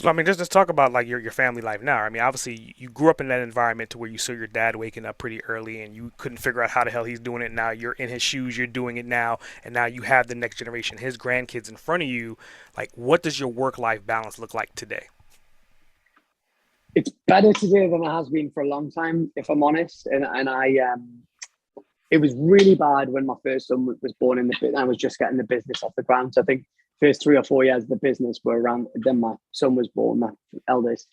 So I mean, just talk about like your family life now. I mean, obviously you grew up in that environment to where you saw your dad waking up pretty early, and you couldn't figure out how the hell he's doing it. Now you're in his shoes, you're doing it now, and now you have the next generation, his grandkids in front of you. Like, what does your work life balance look like today? It's better today than it has been for a long time, if I'm honest. And it was really bad when my first son was born in the bit. I was just getting the business off the ground. So I think first 3 or 4 years of the business were around. Then my son was born, my eldest.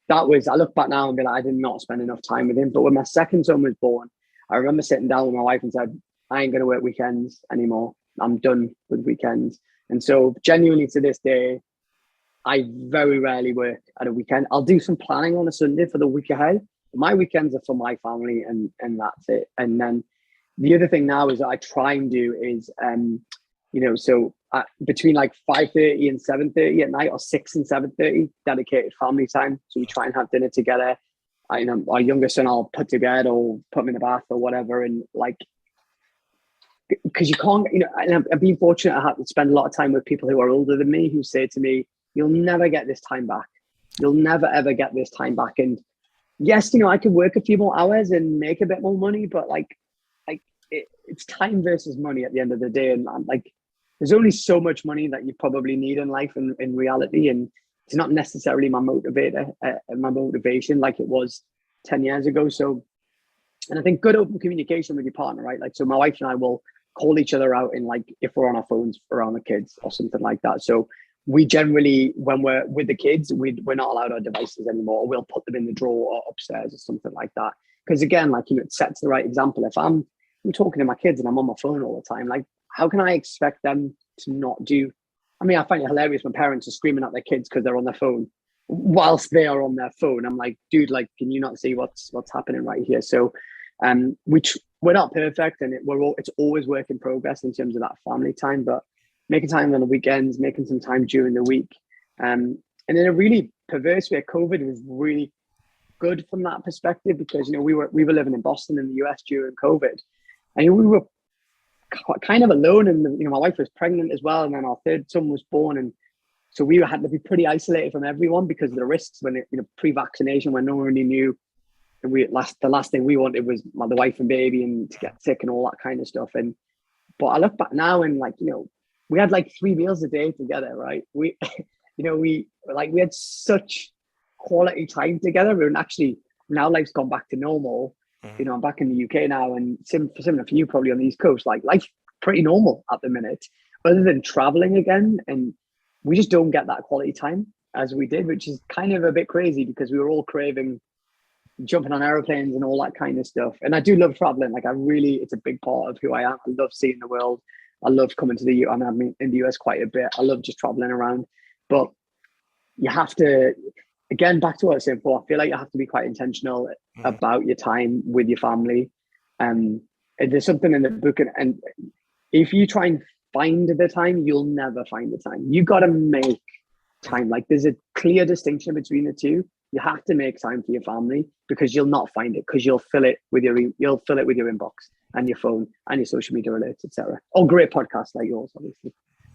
That was, I look back now and be like, I did not spend enough time with him. But when my second son was born, I remember sitting down with my wife and said, I ain't going to work weekends anymore. I'm done with weekends. And so genuinely to this day, I very rarely work at a weekend. I'll do some planning on a Sunday for the week ahead. My weekends are for my family, and that's it. And then the other thing now is that I try and do is, between like 5:30 and 7:30 at night, or 6 and 7:30, dedicated family time. So we try and have dinner together. Our younger son, I'll put to bed or put him in the bath or whatever, and like because you can't, and I've been fortunate. I have to spend a lot of time with people who are older than me who say to me, "You'll never get this time back. You'll never ever get this time back." And yes, I could work a few more hours and make a bit more money, but it's time versus money at the end of the day. And I'm like, there's only so much money that you probably need in life and in reality, and it's not necessarily my motivator, my motivation like it was 10 years ago. So, and I think good open communication with your partner, right? Like, so my wife and I will call each other out in, like, if we're on our phones around the kids or something like that. So we generally, when we're with the kids, we're not allowed our devices anymore. We'll put them in the drawer or upstairs or something like that. Because again, like, it sets the right example. If I'm talking to my kids and I'm on my phone all the time, like, how can I expect them to not do? I mean, I find it hilarious when parents are screaming at their kids because they're on their phone whilst they are on their phone. I'm like, dude, like, can you not see what's happening right here? So, we're not perfect, and it's always work in progress in terms of that family time, but making time on the weekends, making some time during the week. And in a really perverse way, COVID was really good from that perspective, because we were living in Boston in the US during COVID, and we were kind of alone. And my wife was pregnant as well, and then our third son was born, and so we had to be pretty isolated from everyone because of the risks when pre-vaccination, when no one really knew. And the last thing we wanted was the wife and baby and to get sick and all that kind of stuff. And but I look back now and, like, we had like 3 meals a day together, right? We we had such quality time together. We're actually, now life's gone back to normal. Mhm. I'm back in the UK now, and similar for you probably on the East Coast, like, life's pretty normal at the minute, other than traveling again. And we just don't get that quality time as we did, which is kind of a bit crazy because we were all craving jumping on airplanes and all that kind of stuff. And I do love traveling. Like, it's a big part of who I am. I love seeing the world. I love coming to the U. I'm in the US quite a bit. I love just traveling around. But you have to, again, back to what I was saying before, I feel like you have to be quite intentional Mhm. about your time with your family. And there's something in the book, and if you try and find the time, you'll never find the time. You got to make time. Like, there's a clear distinction between the two. You have to make time for your family, because you'll not find it, because you'll fill it with your inbox and your phone and your social media alerts, etc. Or great podcasts like yours, obviously.